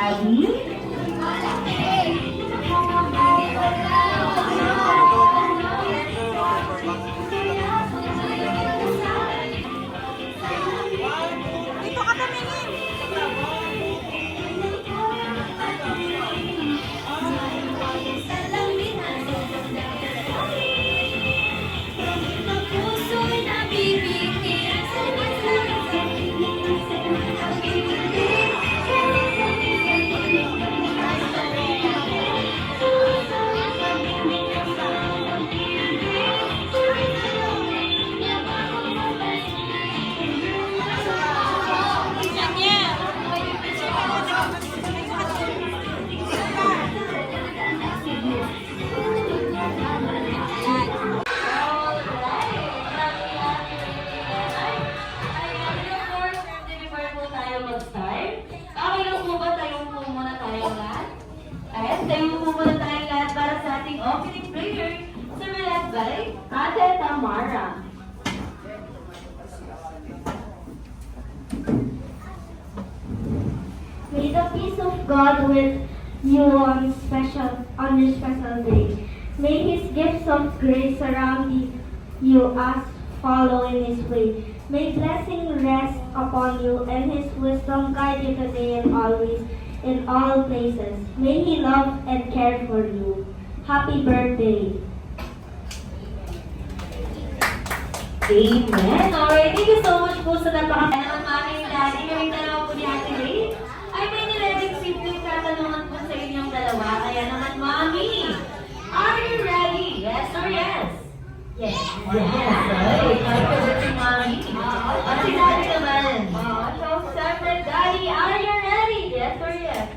Daddy. Dito ka tumingin. Opening prayer, similar by Ate Tamara. May the peace of God with you on your special day. May His gifts of grace surround you as follow in His way. May blessing rest upon you and His wisdom guide you today and always in all places. May He love and care for you. Happy birthday. Amen. Alright, thank you so much po sa napakaganda naman Mami and Daddy. Kaming dalawa po ni Ate Ray ay may nireading simpleng katanungan po sa inyong dalawa. Kaya naman, Mami, are you ready? Yes or yes? Yes. Yes. Alright, confident si Mami. At si Daddy naman. So, separate Daddy, are you ready? Yes or yes?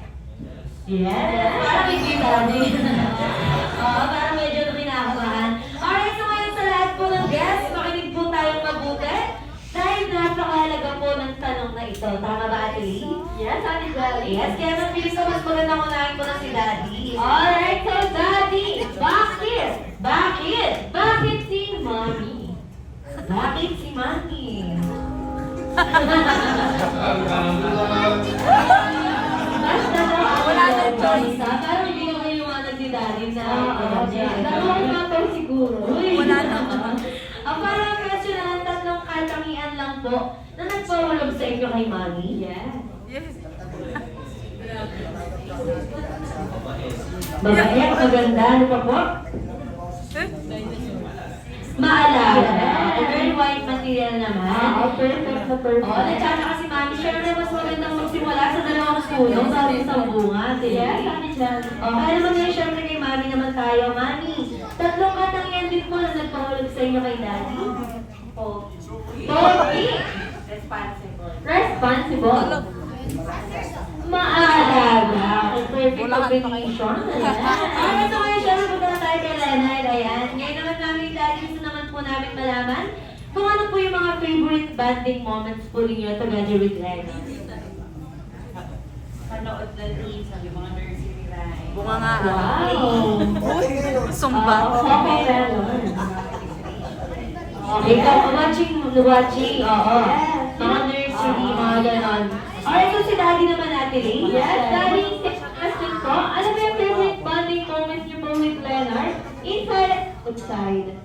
Yes. Parang may Daddy. Parang medyo kinakabahan. Alright, so ngayon sa lahat po ng guests, makinig po tayong mabuti. Dahil napakahalaga po ng tanong na ito. Tama ba, Ate Lee? Yes, Ate Daddy. Yes, kaya mabilis na mas magandang unahin po na si Daddy. Alright, so Daddy, bakit? Bakit si Mommy? Bakit si Mommy? Basta daw, wala nang choice ha? Parang hindi ko kailangan ni Daddy na dalawang mataw siguro. Wala naman. Ang parang question na tatlong katangian lang po na nagpawalog sa inyo kay Mommy. Yes. Yes. Babae, maganda. Ano pa po? Maalala. Very white material naman. Perfect na perfect. Oo, nagsama kasi Mami. Siyempre, mas magandang magsimula sa dalawang puno sa isang bunga. Yes, Ate Jan. Kaya naman yun, siyempre kay Mami naman tayo. Mami, tatlong katangian din po na nagpahulog sa inyo kay Daddy. Pogi. Responsible. Maalaga. Perfect combination. Alright, so ngayon siyempre punta na tayo kay Leonard. Ayan. Ngayon naman Mami and Daddy, gusto naman po namin malaman kung ano po yung mga favorite bonding moments po ninyo together with Leonard. Panood na din sa mga nursery rhyme. Bunga nga. Wow! Sumba. Okay, Leonard. Ikaw, watching, oo. Mga nursery, mga ganon. Alright, so si Daddy naman natin eh. Yes, Daddy, question ko. Ano ba yung favorite bonding moments niyo po with Leonard? Inside at outside?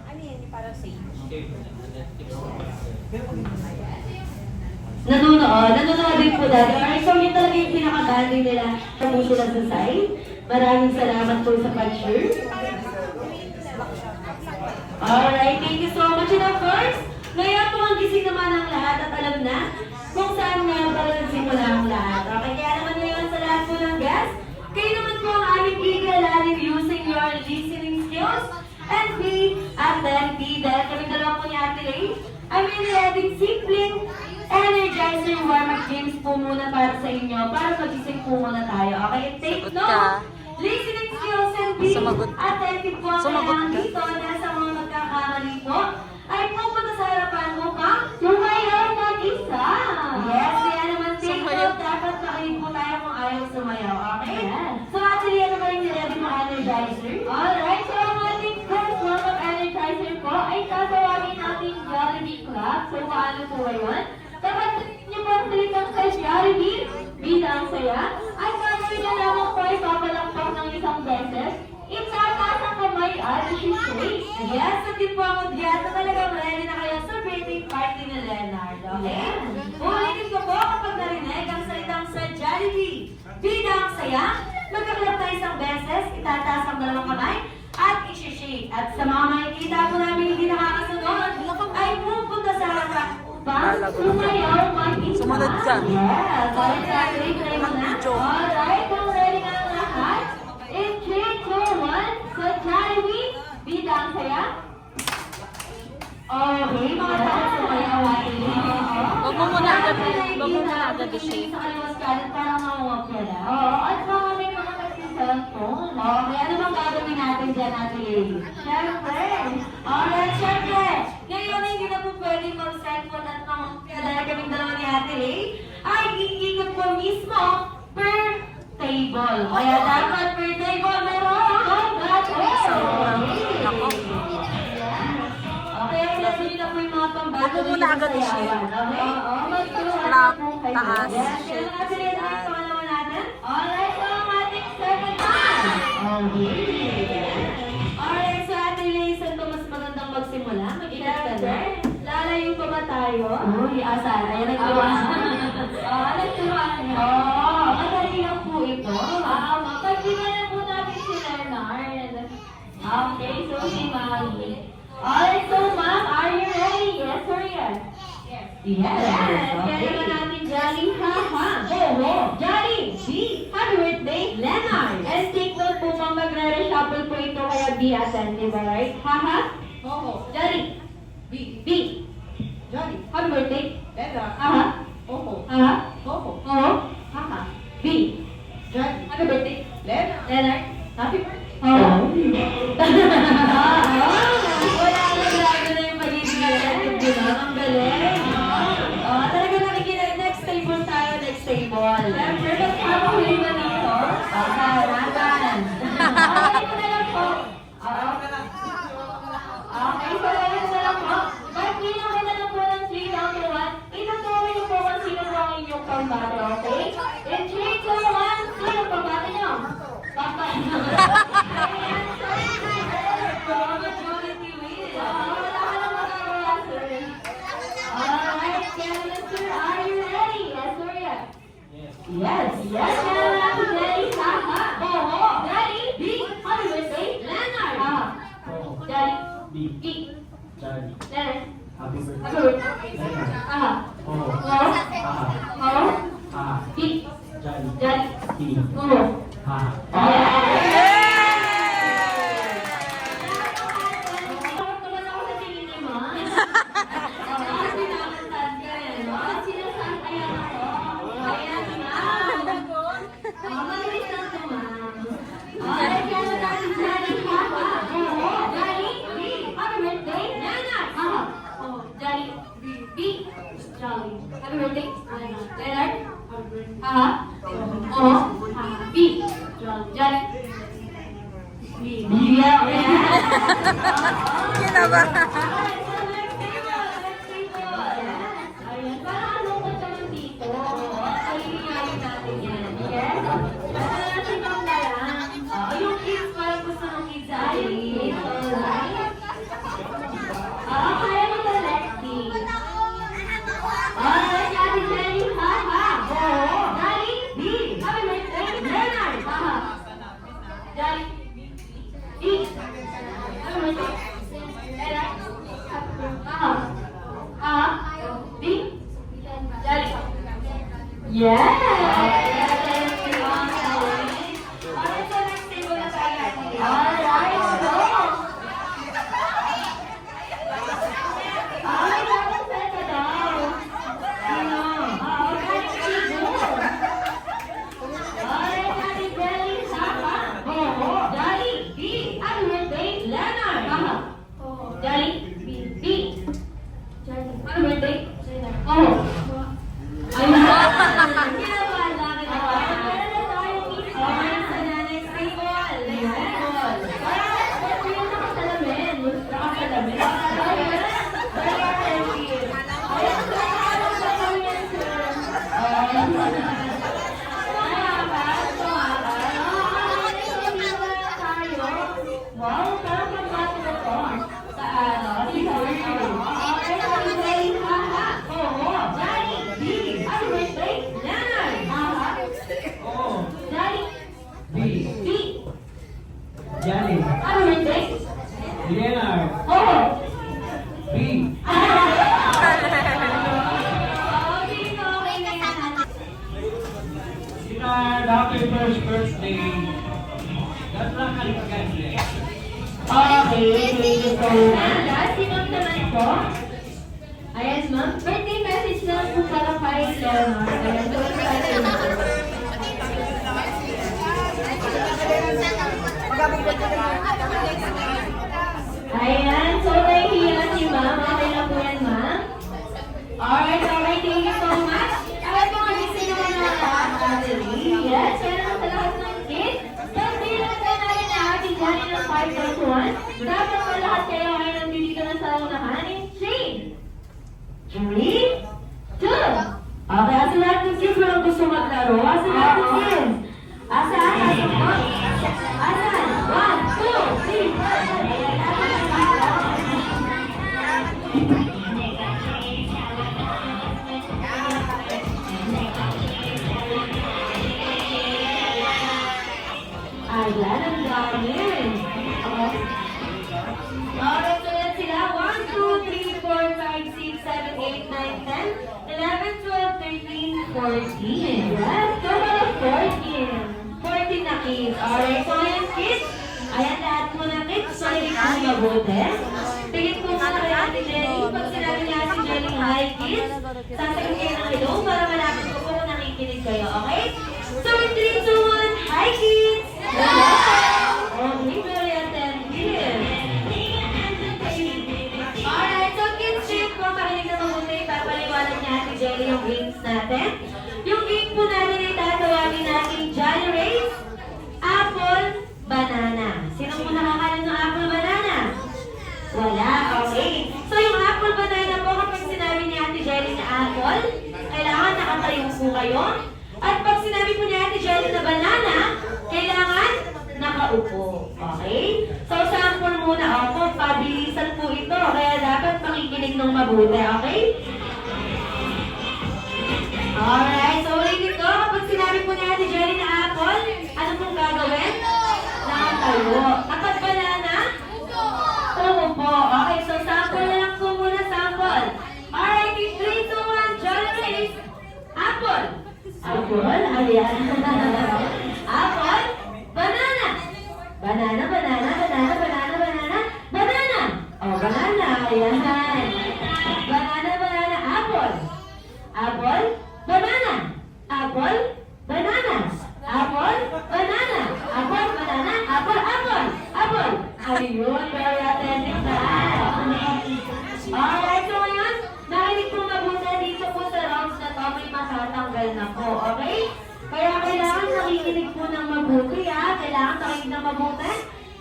Ano yan? Yung parang sage. Nanonood din po Daddy. Alright, so yun talaga yung pinaka-banding nila sa puso na sa side. Maraming salamat po sa pag-share. Alright, thank you so much. And of course, ngayon po ang gising naman ang lahat at alam na kung saan nga pala nagsimula ang lahat. Okay, kaya naman ngayon sa lahat po ng guests, kayo naman po ang aming igalanin using your listening skills and be attentive. Dahil kami dalawa po ni Ate Ray, ay may nilating simpleng energizer warm-up games po muna para sa inyo, para magising po muna tayo. Okay, and take Sumagot note, ka. listening skills and be Sumagot ka. attentive po ang Sumagot kailangan ka. dito dahil sa mga magkakamali po ay pupunta sa harapan mo pang sumayaw mag-isa. Yes, kaya naman take Sumayaw. note, dapat makinig po tayo kung ayaw sumayaw, okay? So actually, ano ba yung niready mo energizer? Alright, so ang ating first form of energizer po ay tatawagin natin Jollibee Club. So paano po ba yun? Dapat niyo po salitang sa Jollibee, bida ang saya, ay gagawin na lamang po ay papalakpak ng isang beses, itataas ang kamay at isisway. Yes, at din po ang udyata talagang ready na kayo sa birthday party ni Leonard. Okay? Ulitin ko po kapag narinig ang salitang sa Jollibee. Bida ang saya, magkakalap na isang beses, itataas ang dalawang kamay, at isi-shake. At sa mga makikita po namin hindi nakakasunod, ay pupunta sa harap upang Sumayaw, mag-isa. Sumunod ka. Yes. Alright, ready na. Mag-video. Alright, kung ready na ang lahat. In 3, 2, 1, sa Jollibee, bida ang saya. Okay, mga tao sumayaw ay Wag mo muna agad i-shake. Sa kaliwas kanan para mawag ka na. Oo, at mga may mga nagsiselfone. Okay, ano bang gagawin natin dyan, Ate Lily? Siyempre. Alright, syempre. Ngayon hindi na po pwedeng mag-cellphone at mga kadala kaming dalawa ni Ate Ray ay iikot po mismo per table. Kaya dapat per table meron Okay, ready niyo na po yung mga pambato. Huwag mo muna agad i-share. Okay? Clap, taas, Yes, shake. Ate Ray, ano yung pangalawa natin? Alright, so ang ating second one. Alright, so Ate Ray, saan ba mas magandang magsimula? Mag-ingat ka na. Lalayo pa ba tayo? Uy, asan? Ayan, nagturuan. Nagturuan. Madali lang po ito. Pagbigan na po natin si Leonard. Okay, so si Maggie. Alright, so ma'am, are you ready? Yes or yes? Yes. Kaya naman natin Jolly, ha? Oo. Jolly, B. Happy birthday, Leonard. And take note po ma'am, magre-reshuffle po ito kaya be attentive, alright? Ha? Oo. Jolly. B. B. Johnny. Happy birthday. Leonard. Aha. Oo. Aha. Oo. Oo. Aha. B. Johnny. Happy birthday. Leonard. Leonard. Happy birthday. Oo. Wala na grabe na yung pagiging attentive, di ba? Ang galing. Talaga nakikita. Next table tayo, next table. Siyempre, mas happy ba dito? Okay, nagan. Okay, ito na lang po. Okay, so ito na lang po. Pagbilang ko na lang po ng 3 down to 1. Ituturo niyo po kung sino po ang inyong pambato, okay? In 3, 2, 1, sino ang pambato niyo? Papa. Majority win. Wala ka na magagawa, sir. Alright, Kevin, sir, are you ready? Yes or yes? Yes. Yes, Kevin, Ate Daddy, ha? Oo. Daddy, B, happy birthday, Leonard. Ha? Daddy, B, Leonard. Happy birthday. Happy birthday. Aha. Oh. Oo. Ah. Oo. Ah. B, Johnny. Daddy. T. Oo. Ah. Takot naman ako sa tingin ni Ma. Kasi nakakantad ka eh, no? Sinasabi kaya ako. Ayan, ma'am. Mabilis lang to, ma'am. Alright, kaya na natin Daddy, ha? Oo. Daddy, B, happy birthday, Leonard. Aha. Oo. Daddy, B, Jolly. Happy birthday, Leonard. Aha. Oo. B, Jolly. Kinaba. Ayan, parang alungkot naman dito. Ayun natin yan. Yes? Basta natin ang dalang. Yung kids, parang gusto ng kids sa atin. Kaya mo sa Lexi. Alright, Ate Jenny, ha? Oo. Daddy, B. Happy birthday, Leonard. Ha? Daddy, B. Happy birthday, Leonard. and happy first birthday. God bless you again. Okay, thank you so much. Si ma'am naman po. Ayan, ma'am. Birthday message lang po para kay Leonor. Ayan, tuloy tayo. Ayan, so nahihiya si ma'am. Okay lang po yan, ma'am. Alright, thank you so much. Alam mo, gising naman na lahat, actually. Yes, kaya naman sa lahat ng kids. So, bilang po natin na ating dyan ng 5.1. Dapat po lahat kayo ay nandito na sa unahan in 3, 2. Okay, asa lahat ng kids walang gusto maglaro? Asa lahat ng kids? Asan? Asan? 1, 2, 3, 4. Ayan, ang galing. Alright, so yan sila. 1, 2, 3, 4, 5, 6, 7, 8, 9, 10, 11, 12, 13, 14. Yes, total of 14. 14 na kids. Alright, so ngayon kids, ayan lahat mo na kids. So, hindi ko mabuti. Tingin po muna kay Ate Jelly. Pag sinabi niya Ate Jelly, hi kids, sasagot kayo ng hello para malapit ko po kung nakikinig kayo, okay? So, in 3, 2, 1, hi kids! Okay, very attentive. Alright, so kids, shift po, makinig na mabuti. Papaliwanag niya Ate Jelly yung games natin. Yung game po natin ay tatawagin natin Jolly Race, Apple, Banana. Sino po nakakalam ng Apple, Banana? Wala, okay. So yung Apple, Banana po, kapag sinabi ni Ate Jelly na Apple, kailangan nakatayo po kayo. At pag sinabi po ni Ate Jelly na Banana, kailangan nakaupo. Okay? So, sample muna ako. Pabilisan po ito. Kaya dapat makikinig ng mabuti. Okay? Alright. So, ulitin ko. Kapag sinabi po ni Ate Jelly na apple, ano pong gagawin? Nakatayo. Kapag banana? Umupo. Okay. So, sample na lang po muna. Sample. Alright. In 3, 2, 1. Jolly Race. Apple. Apple? Ayan. Apple. Banana. Banana, banana, banana, banana, banana, banana. Oh, banana. Ayan. Banana, banana, apple. Apple, banana. Apple, banana. Apple, banana. Apple, banana, apple, apple. Apple. Ayun, very attentive na. Alright, so ngayon, nakinig po mabuti dito po sa rounds na to, may matatanggal na po, okay? Kaya kailangan nakikinig po ng mabuti, ha? Kailangan nakikinig ng mabuti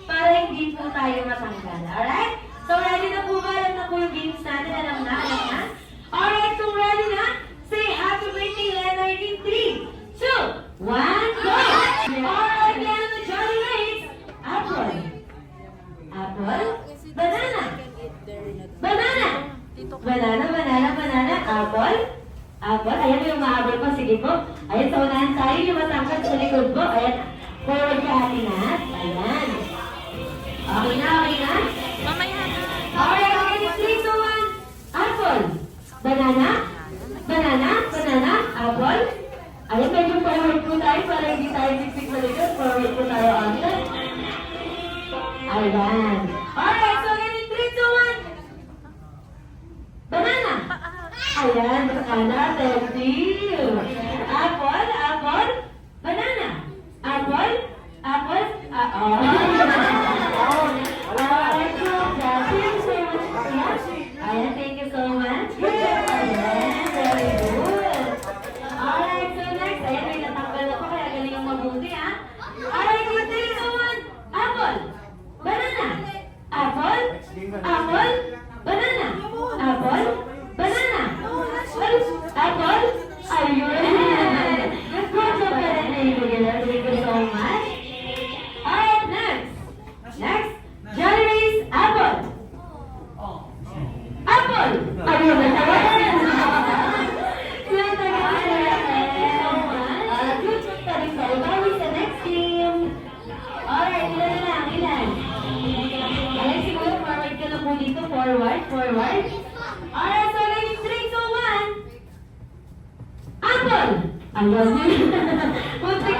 para hindi po tayo matanggal, alright? So, ready na po ba? Alam na po yung games natin, alam na, alam na? Alright, so ready na? Say happy birthday, Leonard, in 3, 2, 1, go! Alright, yan ang Jolly Race. Apple. Apple. Banana. Banana. Banana, banana, banana. Apple. Apple. Ayan yung maabol po. Sige po. Ayan, sa unahan tayo. Yung matangkad sa likod po. Ayan. Forward ka atin ha. Ayan. Okay na, okay na? Mamaya na. Alright, okay. 3, 2, 1. Apple. Banana. Banana. Banana. Apple. Ayan, medyo forward po tayo para hindi tayo siksik sa likod. Forward po tayo agad. Ayan. Alright, so again in 3, 2, 1. Banana. Ayan, banana. Thank you. Apple. Apple. Banana. Apple. Apple. Alright, so thank you so much. Ayan, thank you so much. Ayan, very good. Alright, so next. Ayan, may natanggal ako kaya galing ang mabuti, ha? Alright, in 3, 2, 1. Apple. Banana. Apple. Apple. Banana. Apple. Banana. Apple. Ayun. Good job ka rin, Abigail. Thank you so much. Alright, next. Next. Jolly Race. Apple. Apple. Ayun na tayo. Good job ka rin, sa'yo. Bawis sa next game. Alright, ilan na lang, ilan? Ayan, siguro forward ka na po dito. Forward, forward. Alright, so again, 3, 2, 1. Apple! Ayun. Muntik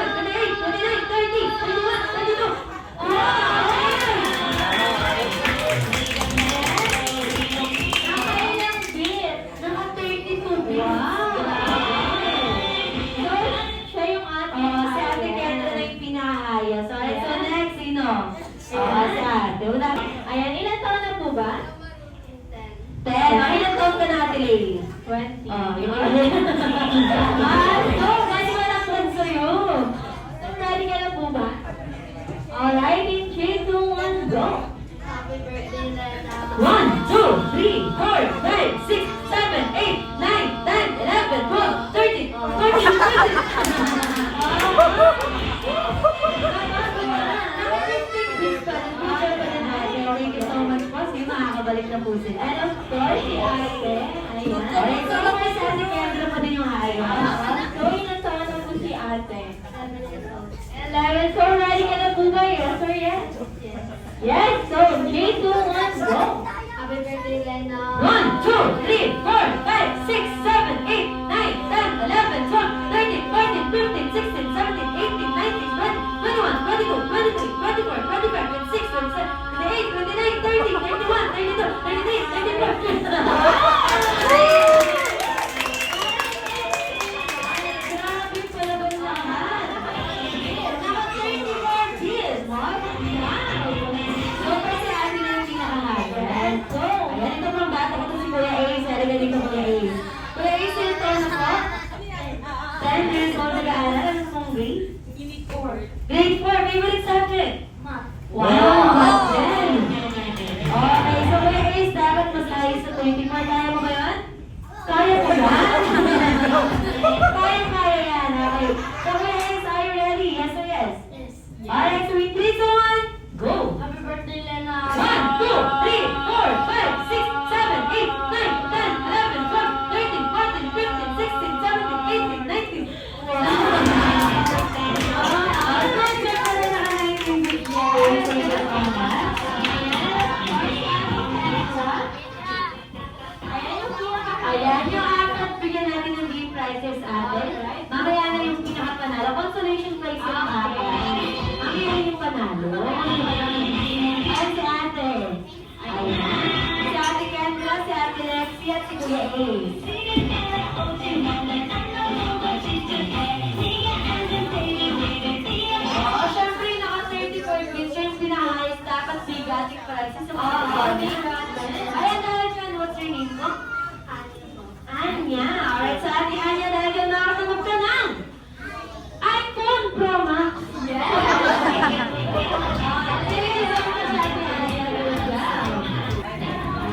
Nakailang bits? Naka 32 bits. So, siya yung ating Si Ate Kendra na yung pinakaayos. Alright, so next, sino? Si Ate. Ayan, ilan taon na po ba? 10. Ilan taon ka na, Ate Lay? 20. So, kasi walang plan sa'yo. So, ready ka na po ba? Alright, in 3, 2, 1, go! Happy birthday, Lena. 1, 2, 3, 4, 5, 6, 7, 8, 9, 10, 11, 12, 13, 14, 15. Thank you so much po. Sige, makakabalik na po sila. And of course, si ate. Ayan. Alright, so kung may sa Ate Kendra pa din yung ayos. So, ilan taon na po si ate? 11. So, ready ka na po ba? Yes or yes? Yes. So, 3, 2, 1, go! rise to 24. Kaya mo ba yun? Kaya ko yan? Kaya yan. Okay. So, guys, are you ready? Yes or yes? Yes. Alright, so in 3, 2, 1, go! Happy birthday, Lena. 1, 2, 3, 4, 5, 6, 7, 8, 9, 10, 11, 12, 13, 14, 15, 16, 17, 18, 19. Ayan yung apat. Bigyan natin ng gift prizes ate. Mamaya na yung pinakapanalo. Consolation prize yung ate. Mamaya yung panalo. Ayan si ate. Ayan. Si ate Kendra, si ate Lexi, at si Kuya Ace. Oo, syempre naka-34 kids. Yung pinakayos dapat bigating prizes sa mga Ayan na, John. What's your name mo? Anya. Alright, sa ate Anya, dahil ka nakatanggap ka ng iPhone Pro Max. Yes!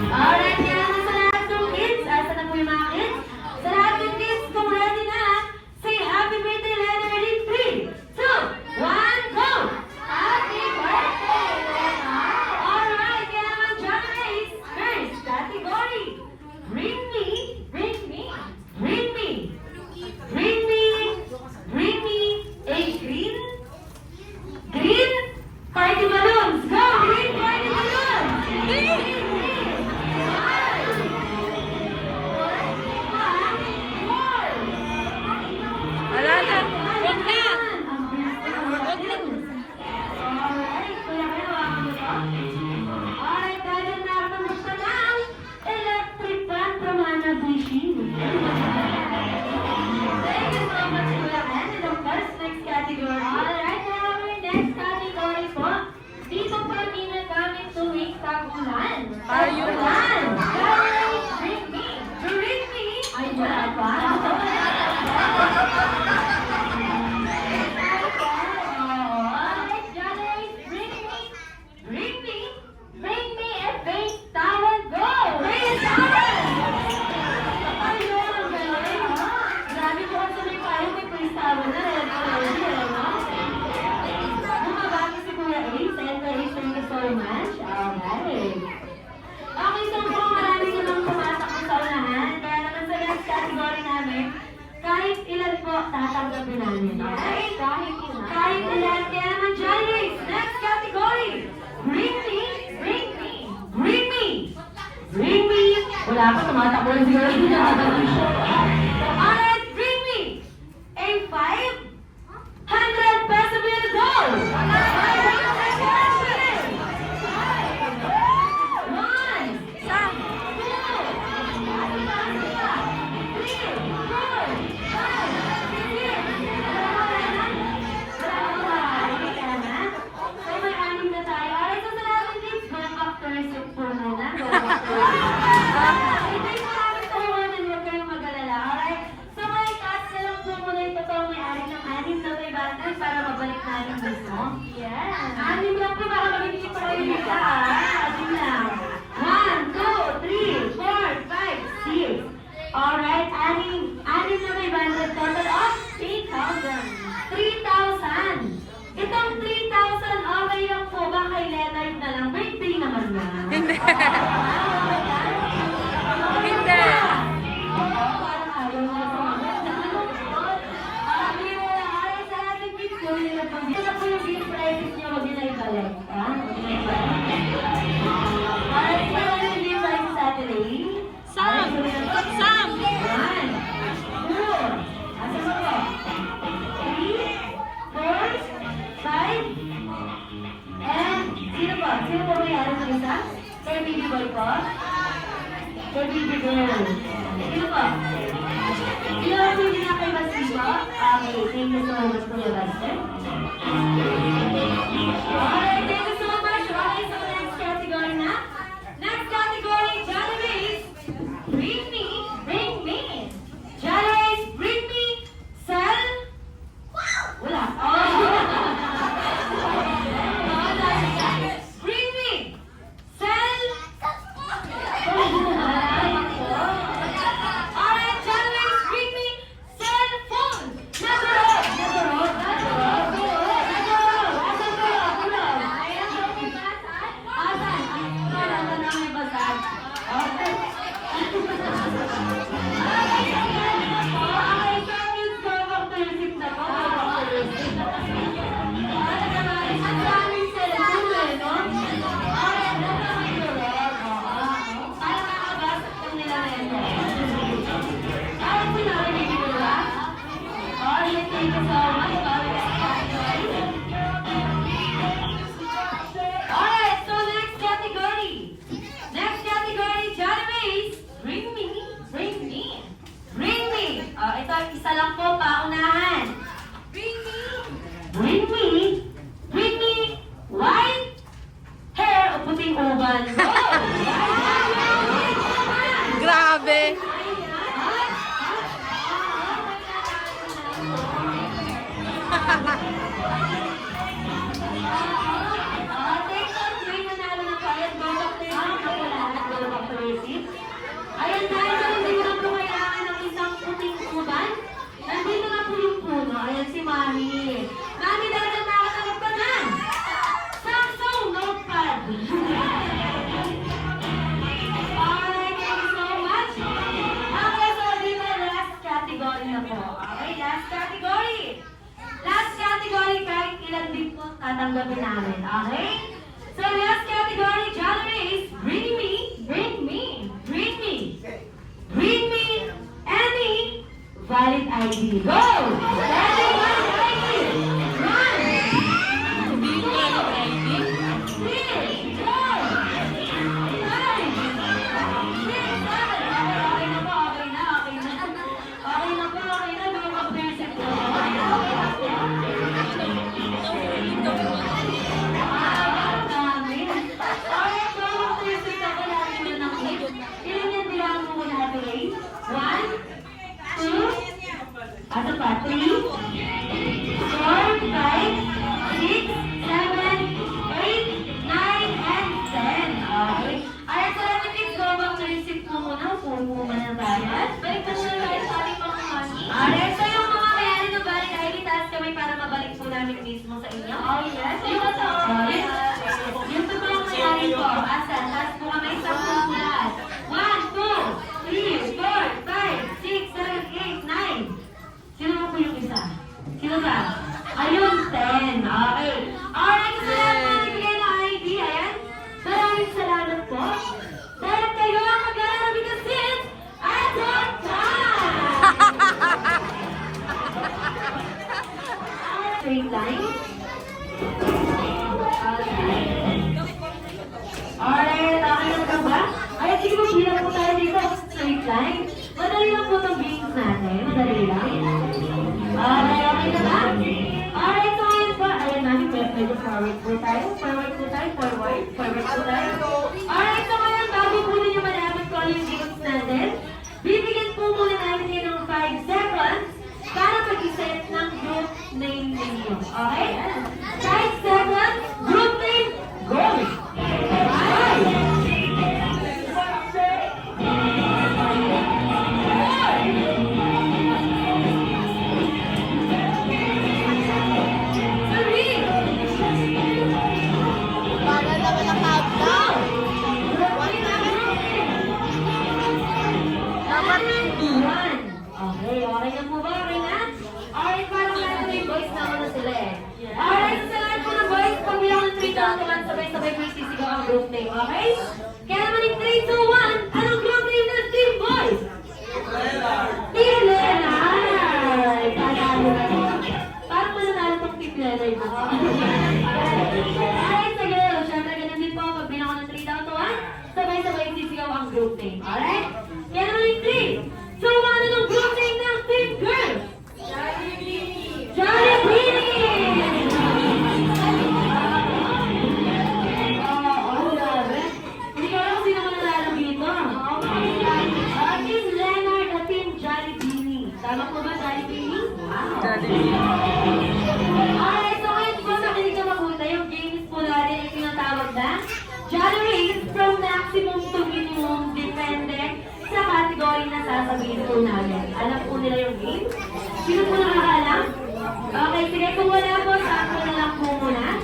Alright, yan na sa lahat ng kids. Asa na po yung mga kids? Sa lahat ng kids, kung ready na, say happy birthday, Lena, ready? 3, 2, 1, go! Happy birthday, Lena! Alright, kaya naman, John Race. First category. Bring me, bring me, bring me, bring me, bring me a green party balloons. Go, green party balloons. Wala na. Huwag na. Huwag na. Alright, kuya kayo, hawakan mo to. Alright, dahil nakatapos ka ng electric fan from Hanabishi. Thank you so much, Kuya Ken. And of course, next category. Alright, now our next category po. Dito po ginagamit tuwing tagulan. Are you Tagulan. Guys, bring me. Bring me. Ay, wala pa. Alright, Janice, bring me a face towel. Go! Face towel! Ayun, ang galing, ha? Grabe ko kasi may payo, may face towel na. Bumabati si Kuya Ace, and Ace, thank you so much. Alright. Okay, so kung marami ko nang pumasok sa unahan, kaya naman sa next category namin, kahit ilan po tatanggapin namin. Okay? Kahit ilan. Kaya naman, Janice, next category. Bring me, bring me, bring me, bring me. Wala pa, tumatakbo lang siguro. Alright, bring me a 500 peso bill. Go! 500 peso bill. 1, para mabalik natin mismo. Yes. Anim lang po, baka mag-isip pa kayo nila, Anim lang. 1, 2, 3, 4, 5, 6. Alright, anim na may banded total of 3,000. 3,000. Itong 3,000, okay lang po ba kay Leonard na lang? Birthday naman na. Hindi. Hindi. Ito na po yung gift prizes niyo, huwag niyo na ibalik. Alright, ito na yung gift prizes sa atin eh. Sam! Sam! 1, 2, asa mo po? 3, 4, 5, and sino po? Sino po may alam ng isa? Sir Baby Boy po? Sir Baby Girl? Sino po? Sino po yung pinakay Basti po? Okay, thank you so much po yung Basti. Alright, thank you so much. Okay, so next category na. Next category, Jollies. Bring me. Jollies, bring me. Sell. Wala. Bring me. Sell. Grabe. Ayan, dahil sa hindi na po kailangan ng isang puting uban, nandito na po yung puno. Ayan si Mami. Mami, dahil na nakatanggap ka na. Samsung Notepad. Alright, thank you so much. Okay, so dito last category na po. Okay, last category. Last category, kahit ilan din po tatanggapin namin. Okay? So last category, Jolly is bring me any valid ID. Go! Any valid ID. One. Hindi ko ano ID. Three. Go! 5. 6. 7. Okay na po, okay na. Okay na po, okay na. Go mag-visit po. Alright, go mag-visit ako. Lagi mo ng gift. Ilan yan bilang mo muna natin, Ray? 1, 2, ano pa? 3, 4, 5, 6, 7, 8, 9, and 10. Okay. Alright, so let me go back to receipt mo muna. Puno mo muna ng bayad. Balik na muna tayo sa ating mga money. Alright, so yung mga mayari ng valid ID, taas kamay para mabalik po namin mismo sa inyo. Oh, yes. Yung to. Yung to yung mayari ko. Asan? Taas po kamay sa pulas. 1, 2, 3, 4, 5, 6, 7, 8, 9. Sino mo po yung isa? Sino ba? Ayun, 10. Okay. Alright, so lahat na nagbigay na ID. Ayan. Maraming salamat po. Dahil kayo ang maglalaro ng seats at one time. Straight line. Alright, okay na ka ba? Ay, sige mo, bilang po tayo dito. Straight line. Madali lang po itong games natin. Madali lang. Okay na ba? Alright, so ngayon po. Ayan namin, medyo forward po tayo. Forward po tayo. Forward po tayo. Alright, so ngayon, bago po ninyo malaman ko ano yung games natin, bibigyan po muna namin yun ng 5 seconds para mag-iset ng group name ninyo. Okay? 5 seconds, group name, go! Para na walang countdown. Dapat hindi. Okay, okay na po ba? Okay na? Alright, parang lahat may boys na na sila eh. Alright, sa lahat po ng boys, pag bilang ng 3 count naman, sabay-sabay po isisigaw ang group name, okay? Kaya naman yung 3, 2, 1, anong group name ng Team Boys? Team Leonard! Panalo na to. Parang mananalo tong Team Leonard mo. Alright, sige. Siyempre, ganun din po. Pag bilang ko ng 3 down to 1, sabay-sabay isisigaw ang group name, alright? Kaya naman yung 3. So, ano ng group name ng Team Girls? Jollibee! Oo, grabe. Hindi ko alam kung sino mananalo dito. Team Leonard at Team Jollibee. Tama po ba, Jollibee? Wow. Alright, so ngayon po, nakinig na mabuti. Yung games po natin ay tinatawag na Jollibee from maximum to minimum depende sa category na sasabihin po namin. Alam po nila yung game? Sino po nakakaalam? Okay, sige. Kung wala po, sample na lang po muna.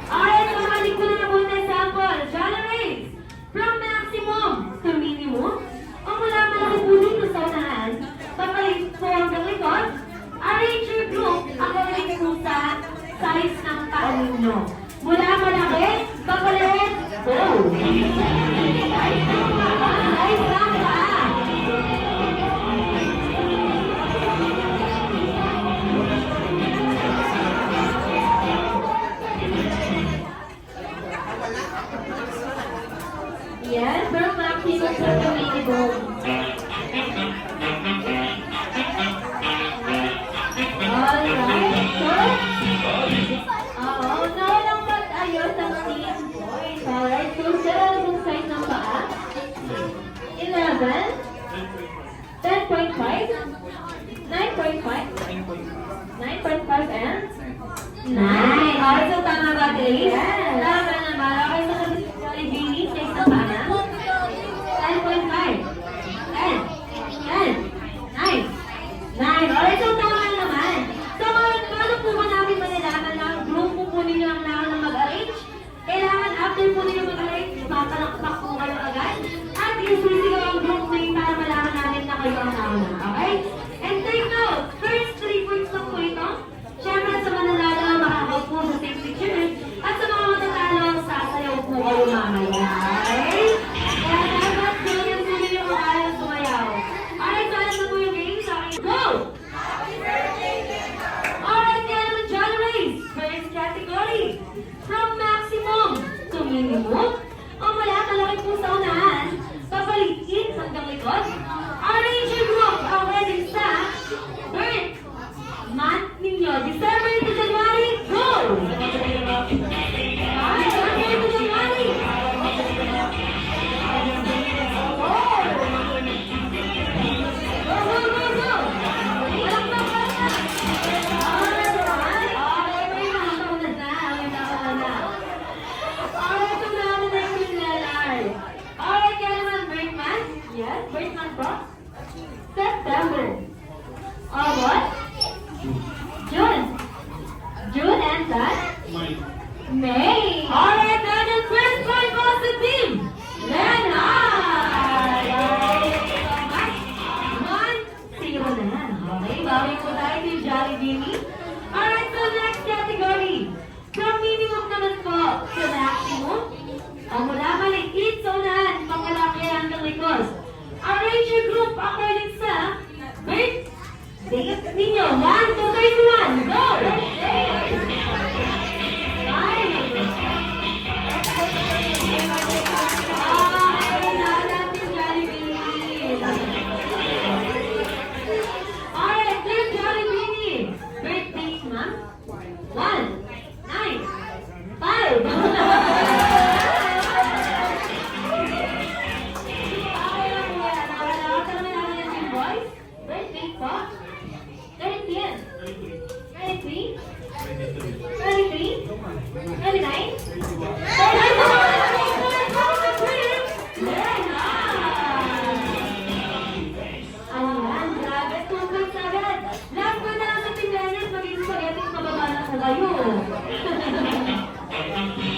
Alright, so makinig po na mabuti sample. Jollibee from maximum to minimum. Kung wala malaki po dito sa unahan, papalit po hanggang likod. Arrange your group ang gagawin po sa size ng paa ninyo. Mula malaki, papalit, go! Size ng paa. Yes, pero maximum sa minimum. Alright, so, nawalang pag-ayos ang team boys. Alright, so, sila ang size ng paa. 11, sususigaw ang group name para malaman namin na kayo ang nauna, okay? And take note, first 3 points lang po ito. Siyempre sa mananalo, makakaupo sa safety chair. At sa mga matatalo, sasayaw po kayo mamaya, okay? Kaya dapat tuloy yung mga ayaw sumayaw. Alright, so alam na po yung game sa akin. Go! Alright, kaya naman John Race. First category. From maximum to minimum. O mula kalaki po sa unahan, papalitin hanggang likod. Arrange your group. Ang ready sa birth month ninyo. December to January. Go! Alright, January to January. Go, go, go, go. Walang pa, walang pa. Alright, may nakakaunad na. May nakakaunad na. Alright, so naman na yung Leonard. Alright, kaya naman, birth month? Yes, birth month po? September. What? June. June and that? May. Alright, then the first point goes to team Leonard. Alright, 1-0 na. Okay, bawi po tayo kay Jollibee. Alright, so next category. From minimum naman po to maximum. O mula maliit sa unahan, pangkalaki hanggang likod. Arrange your group according sa birth date ninyo. 1 to 31. Go! Alright, third Jollibee. Birth date, ma'am? 1, 9,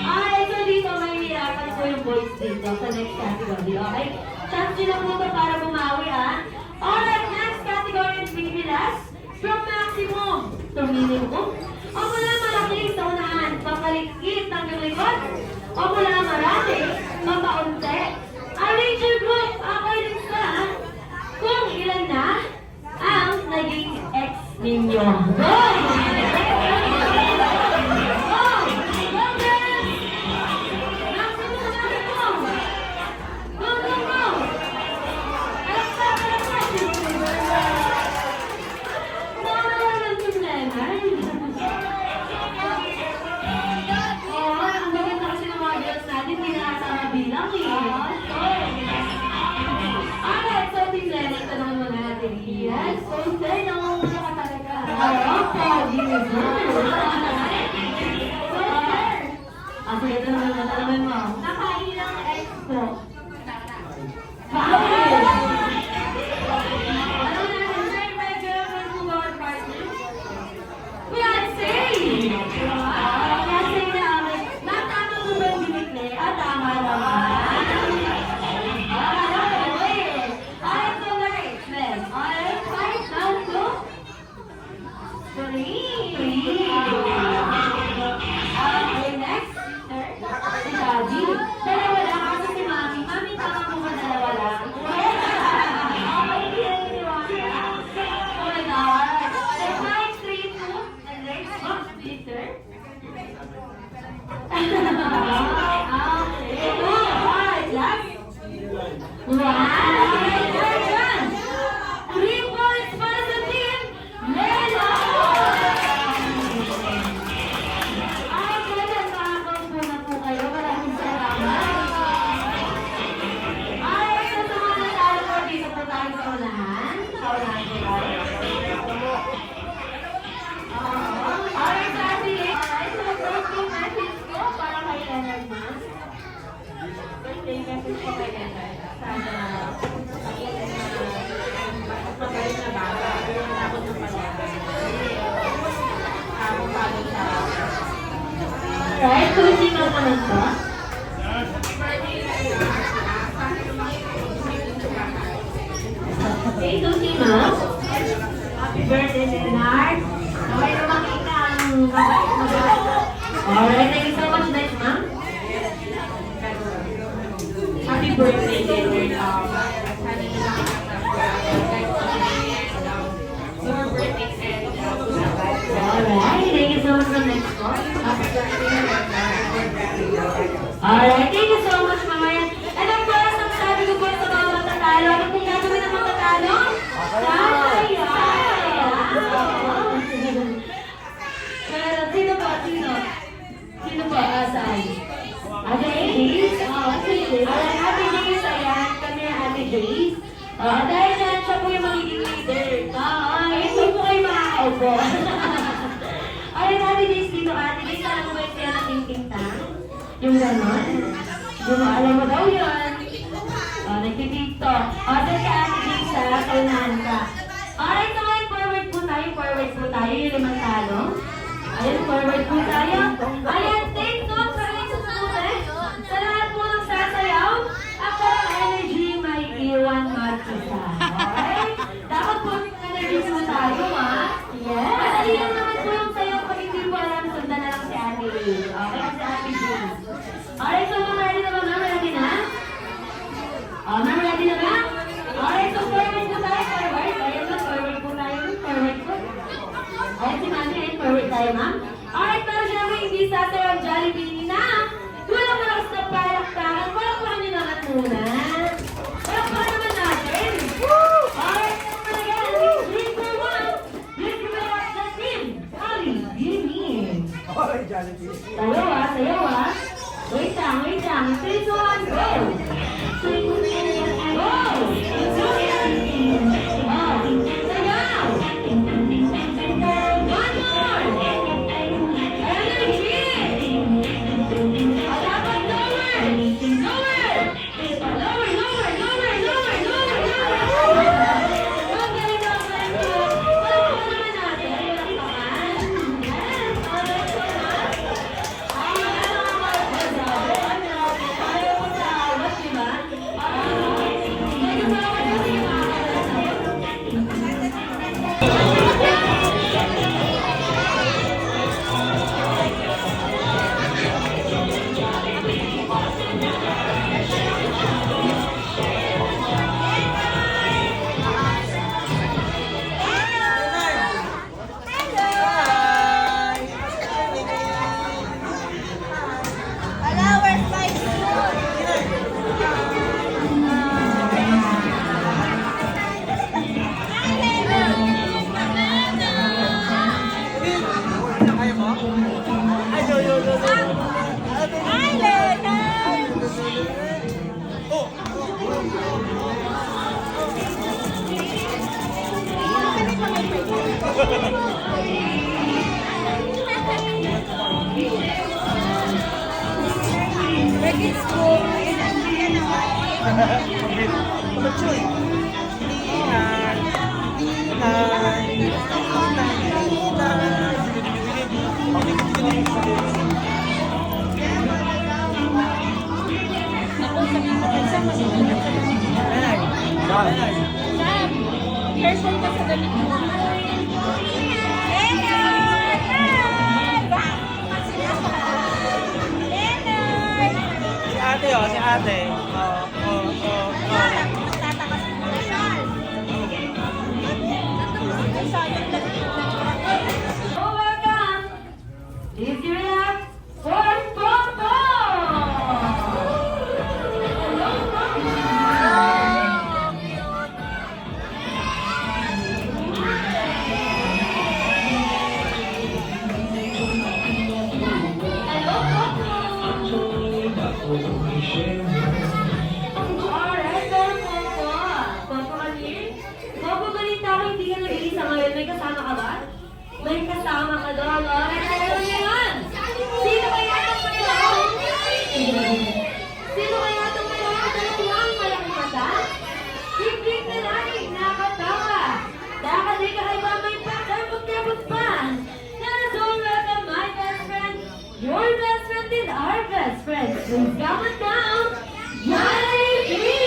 Ay, so dito may hirapan po yung boys dito sa next category, okay? Chance nyo na po ito para bumawi, ah. Alright, next category is bibilas. From maximum to minimum. O mula malaki sa unahan, papalikit hanggang likod. O mula marami, papaunti. Arrange your group according sa kung ilan na ang naging ex ninyo. Go! Yes, so sir, nangunguna ka talaga. Pogi mo. Sige, talaman mo. Nakailang ex po? Bakit? Ano natin, sir, may girlfriend mo ba or partner? Fiancé! Fiancé na amin. Tama mo ba yung binikli? Tama naman. Okay, next. Si Daddy. Dalawa lang kasi si Mami. Mami, tama po ba dalawa lang? Okay, hindi na iniwala. Oh my God. So, my 3, 2, and next box, Peter. Okay. Alright, last. Wow! Right, so sino naman to? Happy birthday, Leonard. Sabay na makita ang Alright, thank you so much. Next, ma'am. Happy birthday, Leonard. More birthdays and Alright, thank you so much for next call. Alright, thank you so much, Mama Yan. And of course, ang sabi ko po sa mga matatalo, ano pong gagawin ng matatalo? Pero sino po? Sino? Sino po? Saan? Ate Days? Alright, Ate Days, ayan. Kami ang Ate Days. Dahil dyan, siya po yung magiging leader. Ito po kayo makakaupo. Alright, Ate Days, dito Ate Days, alam mo ba yung kaya ng ting tang? Yung ganon? Yung alam mo daw yun. Nagtitiktok. Dahil ka Ate Days, kaunahan ka. Alright, so ngayon, forward po tayo, yung limang talo. Ayan, forward po tayo. Ayan, take note sa inyong susunod. Sa lahat po ng sasayaw, ako ang energy may iwan mag-isa. Alright? Dapat po yung energy po tayo, ha? Yes. Kasi yan naman po yung sayaw pag hindi po alam, sundan na lang si Ate Lee. Okay, si Ate June. Alright, so mga ready na ba, ma'am? Ready na? Ma'am, ready na ba? Alright, so forward po tayo, forward. Ayan na, forward po tayo, forward po. Ayan si Mami, ayan, forward tayo, ma'am. Alright, pero syempre hindi sasayaw ang Jollibee na. Walang malakas na palakpakan. Palakpakan nyo naman muna. Palakpakan naman natin. Alright, again, 3, 2, 1. Let's give it up the team. Holly, Jimmy. Sayaw ah. Wait lang. 3, 2, 1, go. Go. Sayaw. One more. Energy. Dapat lower. Ang galing naman po. Palakpakan naman natin. Palakpakan. Yes. Alright, so much. Ayaw mo sa awat, di ba? Medyo malawag kasi yung makakala sa'yo. Careful ka sa damit mo. Si ate. Oh, welcome. If you're up for photo. Alright, pero Popo Kanin. Popo, balita ko hindi ka nag-iisa ngayon. May kasama ka ba? May kasama ka doon. Alright, ano yun? Sino kaya itong mayroon? Sino kaya itong mayroon? Dalawang malaking mata? Higit na langit, nakatawa. Dapat ay kakaiba may pakarbot-karbot pa. Nazong welcome my best friend. Your best friend is our best friend. Please come on down. Jollibee!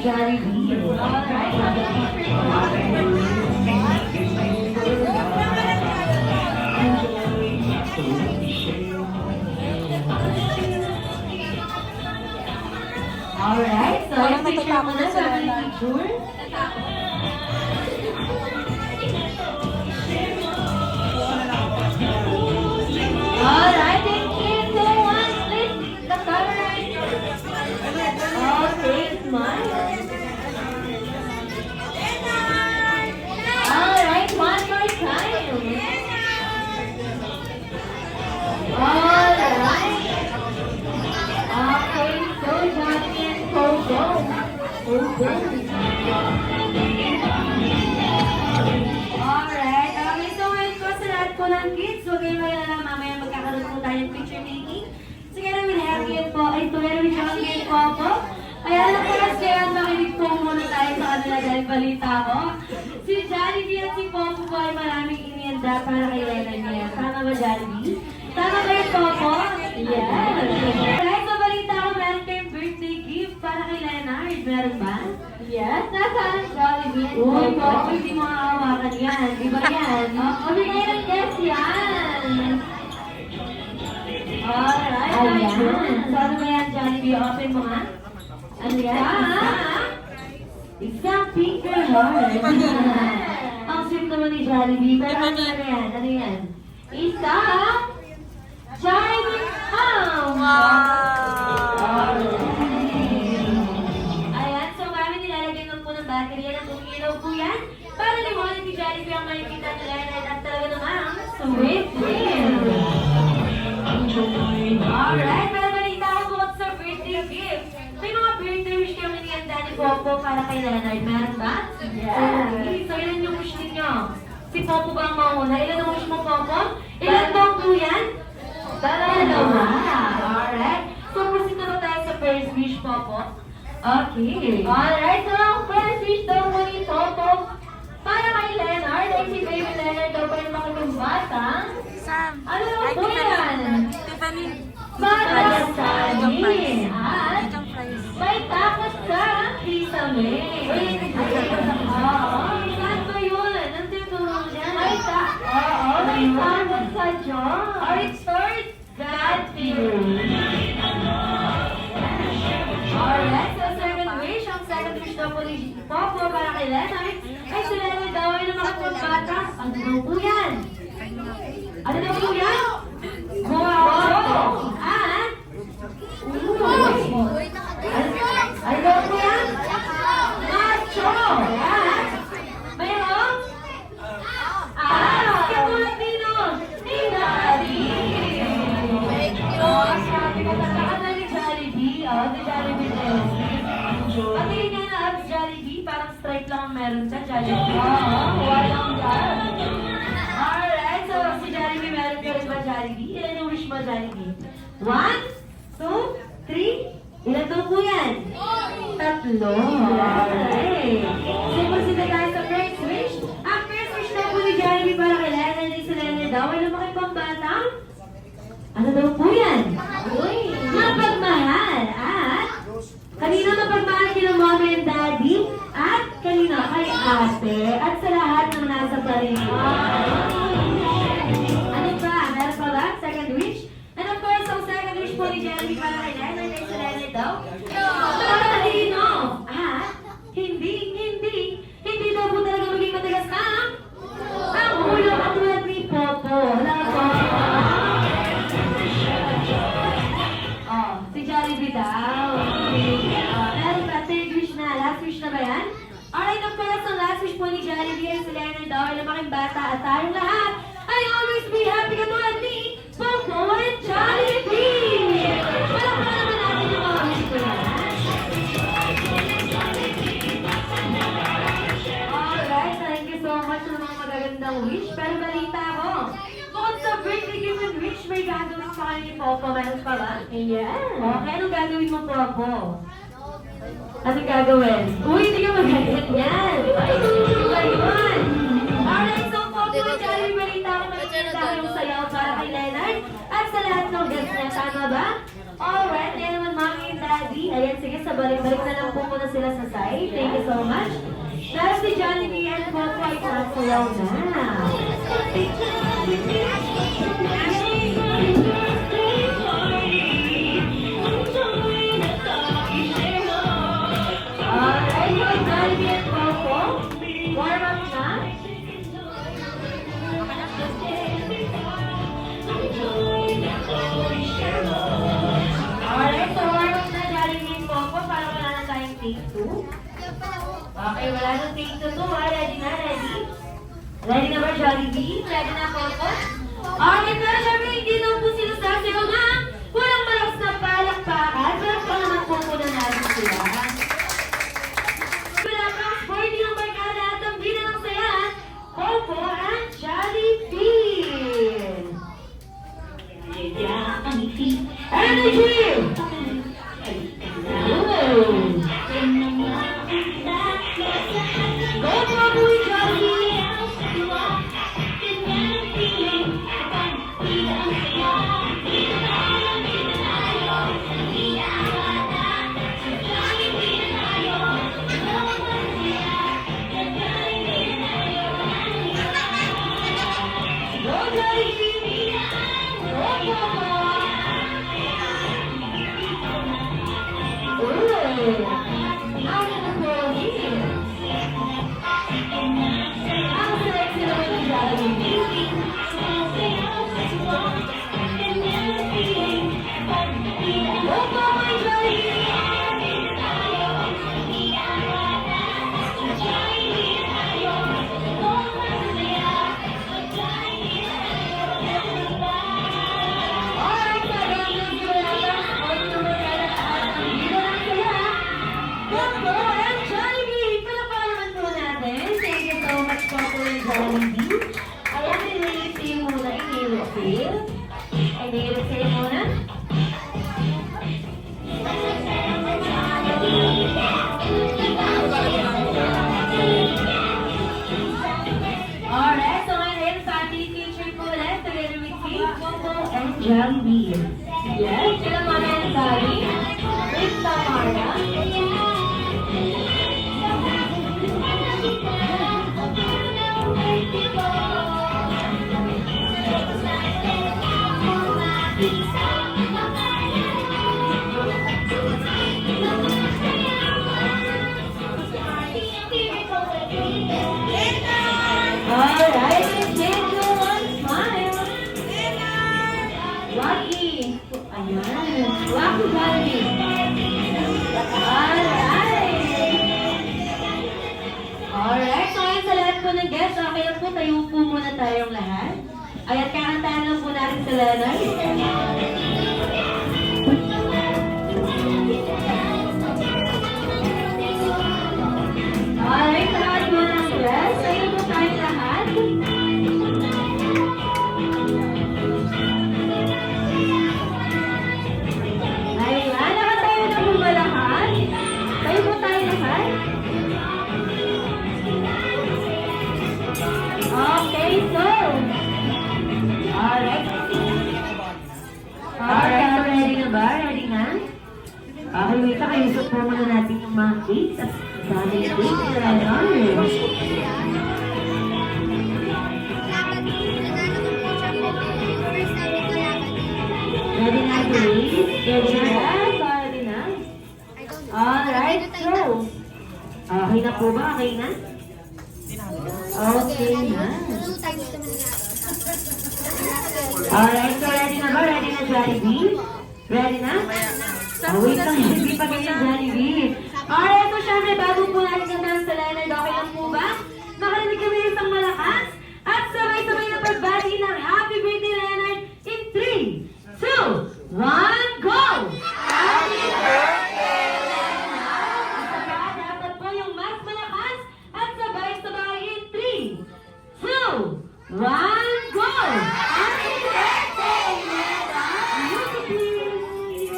Jollibee. Alright, so Walang yung picture mo na matatakot sa na mga sila. picture. Alright, thank you so much. Please, the camera. Okay, smile. Alright, one more time. Alright. Okay, so Johnny and Coco. Alright, okay, so ngayon po sa lahat po ng kids, huwag kayong mag-alala, mamaya magkakaroon po tayo ng picture making. Together with Happy and po, ay together with Johnny and Coco. Kaya lang po kasi makinig po muna tayo sa kanila dahil balita ko. Si Jollibee at si Popo po ay maraming inianda para kay Lena niya. Tama ba, Jollibee? Tama ba yung Popo? Yes. Alright, so balita ko meron kayong birthday gift para kay Leonard. Meron ba? Yes, nasaan ang Jollibee? Uy, Popo, hindi mo hawakan yan. Di ba yan? Bigay ng guest yan. Alright, Ayan. nice one. So ano ba yan, Jollibee? Open mo nga. Ano yan? Isang finger heart. Ang sweet naman ni Jollibee. Pero ano yan? Ano yan? Isang Jollibee House. Ayan, so kami nilalagyan lang po ng battery. Yan ang umilaw po yan. Para liwanag ni Jollibee ang makikita ni Leonard at talaga namang sweet dream. Alright, pero balita ko bukod sa birthday gift. May mga birthday wish kami ni Daddy Popo para kay Leonard. Meron ba? Yes. Okay, so ilan yung wish ninyo? Si Popo ba ang mauna? Ilan ang wish mo, Popo? Ilan ba ang yan? Dalawa. Alright. So proceed na ba tayo sa first wish, Popo? Okay. Alright, so ang first wish daw mo ni Toto para kay Leonard ay si Baby Leonard daw pa yung makitong bata. Sam. Ano naman Ay, po yan? Tiffany. Para sa Itong price. amin. At Itong price. may takot sa Kisame. Oo. Saan ba yun? Anong tinuturo niya? May takot sa Diyos. Or it starts God fear. Alright, so second wish. Ang second wish daw po ni Popo para kay Leonard ay si Leonard daw ay namakapong bata. Ano daw po yan? Ano daw po yan? Guwapo. At? Ano daw po yan? Macho. At? Mayroong? Katulad nino. Ni Daddy. Sabi ko sa kanya ni Jollibee. Ni Jollibee na yun. Patingin nga na abs Jollibee. Parang stripe lang ang meron sa Jollibee. Walang yan. Alright, so si Jollibee meron ka rin ba Jollibee? Ilan yung wish mo Jollibee? 1, 2, 3. Ilan daw po yan? 3. Alright. So proceed na tayo sa first wish. Ang first wish daw po ni Jollibee para kay Leonard ay si Leonard daw ay lumaki pang bata. Ano daw po yan? Uy, mapagmahal at kanino mapagmahal kina mommy and daddy at kanino kay ate at sa lahat ng nasa paligid. Ano pa? Meron pa ba? Second wish? And of course, ang second wish po ni Jeremy para kay Leonard ay sa Leonard daw. Para kanino? At hindi daw po talaga maging matigas na ang ulo katulad ni Popo. Wala po. Si Jollibee daw. Meron ba? Third wish na. Last wish na ba yan? Alright, of course, ang last wish po ni Jollibee ay si Leonard daw ay lumaking bata at tayong lahat ay always be happy katulad ni Popo and Jollibee! Palakpakan naman natin yung mga wish ko yan. Alright, thank you so much sa mga magagandang wish. Pero balita ko, bukod sa birthday gift and wish, may gagawin pa kayo ni Popo. Meron pa ba? Yes. Okay, anong gagawin mo, Popo? Anong gagawin? Uy, hindi ka magalit yan! Ay, ba yun? Alright, so Popo, Jollibee, balita ko magkita yung sayaw para kay Leonard at sa lahat ng guests niya. Tama ba? Alright, yan naman, Mami and Daddy. Daddy. Ayan, sige, sa balik-balik na lang po muna sila sa side. Thank you so much. Dahil si Jollibee and Coco ay sasayaw na. Alright, so Jollibee and Coco, warm up na. Alright, so warm up na Jollibee and Coco para wala na tayong take 2. Okay, wala nang take 2 to. Ready na, ready? Ready na ba, Jollibee? Ready na, Coco? Alright, pero syempre hindi na po sila sasayaw na walang malakas na palakpakan. Pero pa naman po muna natin sila. Wala pang sporty ng barkada at ang bina ng sayahan, Coco and Jollibee. Energy! Go for Boy Jollibee! Go Jollibee! Go Coco! Ooh! Out of the police! Ang sexy naman ng Jollibee! Go Coco and Jollibee! Alright, so again, let's give it up. All the barkada at ang bina ng sayahan, Coco and Jollibee! Palakpakan naman po natin. Thank you so much, Coco and Jollibee. Ayan, inilipin muna, inilipin. Inilipin muna. Alright, so ngayon, family picture po ulit together with Kate, Coco, and Jollibee. Yes, sila Mama and Daddy. With Tamara. Alright, let's take you one smile. Lucky. Ayan. Lucky Jollibee. Alright. Alright, so ngayon sa lahat po ng guests, okay lang po, tayo po muna tayong lahat. Ayan, kakantahan lang po natin sa Leonard. Alright, sa lahat po ng guests, tayo po tayong lahat. Ayan, nakatayo na po ba lahat? Tayo po tayo lahat. Okay, so. Alright. Alright, so ready na ba? Ready na? Okay, wait lang. Ayusap po muna natin yung mga cakes at dami yung cakes na Ready na, please? Ready na ba? Ready na? Alright, so. Okay na po ba? Okay na? Okay na. Alright, so ready na ba? Ready na, Jollibee? Ready na? Oh, wait lang, hindi pa ganyan, Jollibee. Alright, so syempre, bago po natin kantahan sa Leonard, okay lang po ba? Makarinig kami ng isang malakas at sabay-sabay na pagbati ng Happy Birthday, Leonard, in 3, 2, 1, go! Happy birthday, Leonard! Isa pa, dapat po yung mas malakas at sabay-sabay in 3, 2, 1, go! Happy birthday, Leonard! Music, please!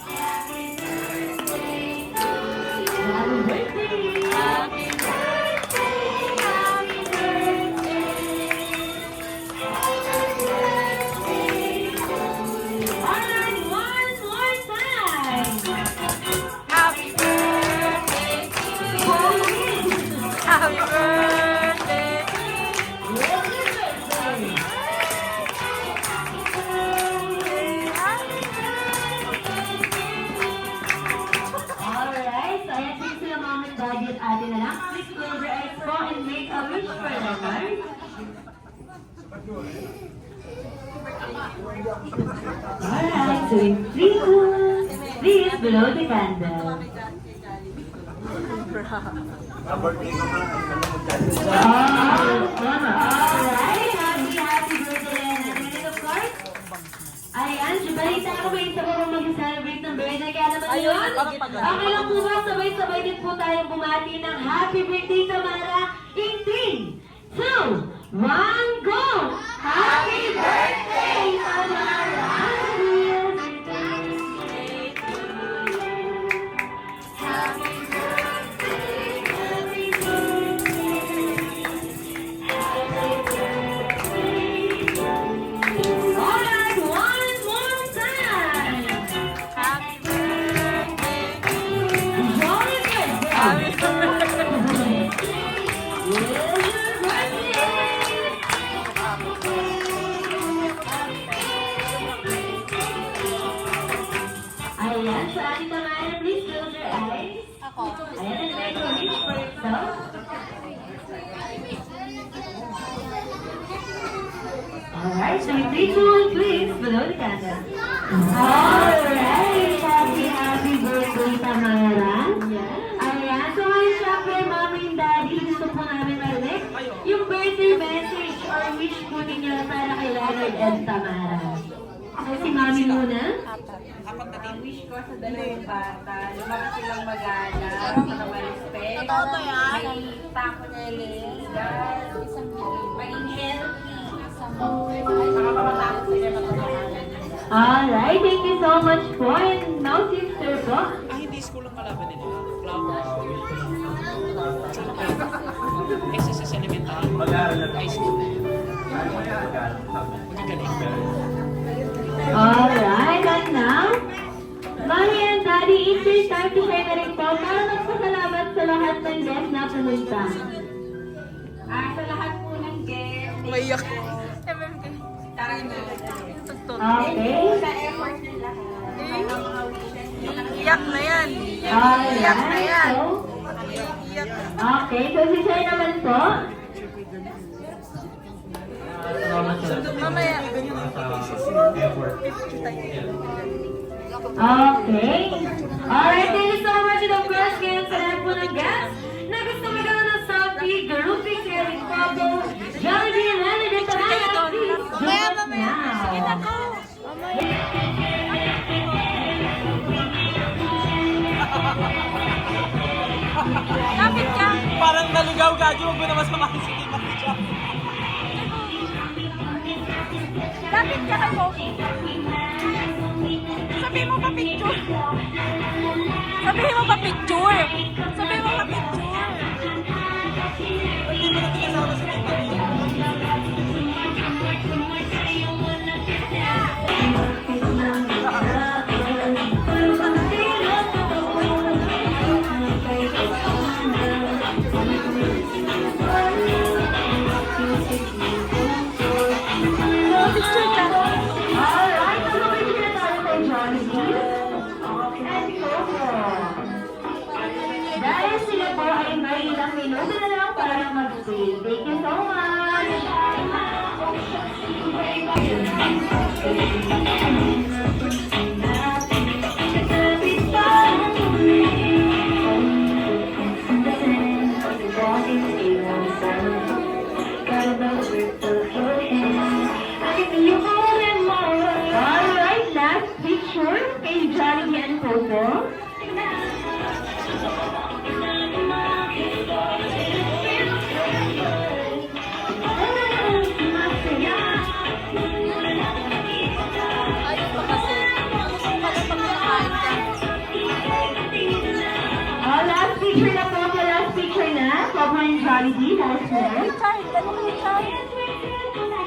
Happy birthday! Alright, so in 3, 2, please blow the candle. Alright, happy birthday, Lena. And of course, ayan, balita ko ba isa ko mag-celebrate ng birthday? Kaya naman yun, okay lang po ba, sabay-sabay din po tayong bumati ng happy birthday, Tamara, in 3, 2, 1, go! Happy birthday, Tamara! Happy birthday, happy birthday, happy birthday. Alright, one more time! Happy birthday! Jolly birthday! Happy birthday! Ayan, so Ate Tamara, please close your eyes. Ako. Ayan, and try to reach for yourself. Alright, so in 3, 2, 1, please, below the candle. Alright, happy birthday, Tamara. Ayan, so ngayon syempre, Mami and Daddy, gusto po namin marinig yung birthday message or wish po ninyo para kay Leonard and Tamara. So si Mami muna. Wish ko sa dalawang bata, lumaki silang magana, respect, Totoo ba yan? may tako nelis, maging healthy, makapamatakot sila matatawagan. Alright, thank you so much po. And now, sister po. Hindi school ang kalaban nila. Flowers. SSS Elemental. High school. Magagaling. Alright, and now, Mommy and Daddy, it's your time to share na rin po para magpasalamat sa lahat ng guests na pumunta. Sa lahat po ng guests, Maiyak. Okay? sa effort ng lahat, sa mga wishes nila. Iyak na yan. Alright, na yan. so, Iyak. okay, so si Sir naman po. Salamat sa Mamaya. effort. Okay. Alright, thank you so much. And of course, ngayon sa lahat po ng guests na gusto magkaroon ng selfie, grouping, sharing photo, Jollibee, Leonard, and Tamara, please join us Sige na now. ko. Lapit ka. Parang naligaw ka. Huwag mo naman samahin si Kim at si Jack. Lapit ka kay Pogi. Sabihin mo pa picture. Sabihin mo pa picture. Sabihin mo pa picture. Hindi mo natin kasama sa Kim. Picture ka. Alright, so pwede na tayo kay Jollibee. And Coco. Dahil sila po ay may ilang minuto na lang para mag-save. Thank you so much! Alright, last picture kay Jollibee and Coco. Ayun pa kasi. Pala pagkakain ka. Last picture na po, last picture na. Coco and Jollibee, last one. Richard, ano ka Richard?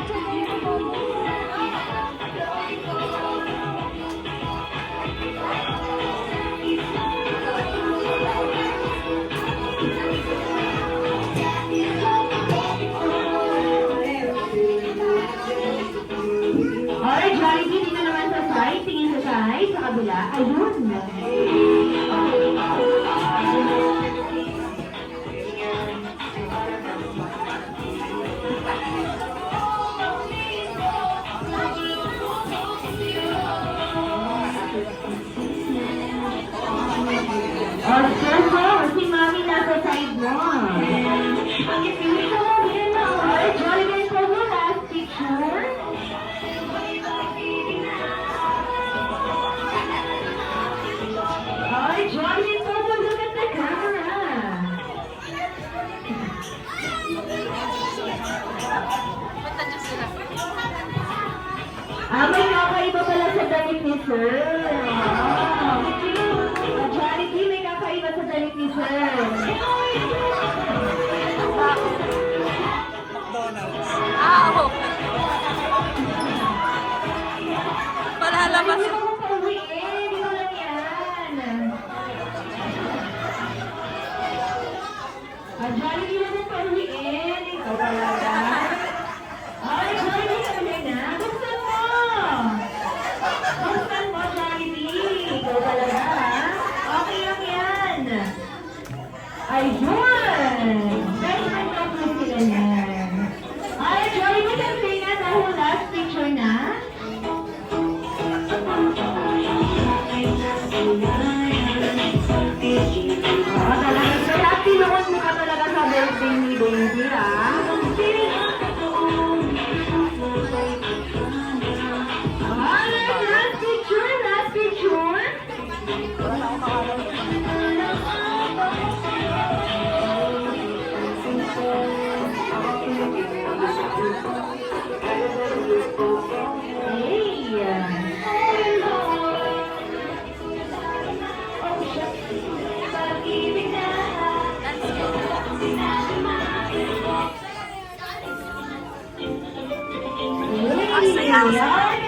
Alright, Jollibee, dito naman sa side. Tingin sa side, sa kabila. Ayun. picture? Ay, Johnny, Toto, look at the camera. Punta dyan sila. May kakaiba pala sa damit ni Sir. Charity, may kakaiba sa damit ni Sir. Oo. Palalabas. Hindi mo pauwiin, di ko lang yan. Charity, mo pauwiin. Ikaw talaga. Ay, Charity, kami na. Buksan mo. Buksan mo, Charity. Ikaw talaga, ha? Okay lang yan. Ayun. Best friend of sila yan. Ay, Charity, kasi na dahil last picture na. Talaga, kaya tinuon mo ka talaga sa birthday ni Baby, ha? Alright, last picture, last picture. Hey!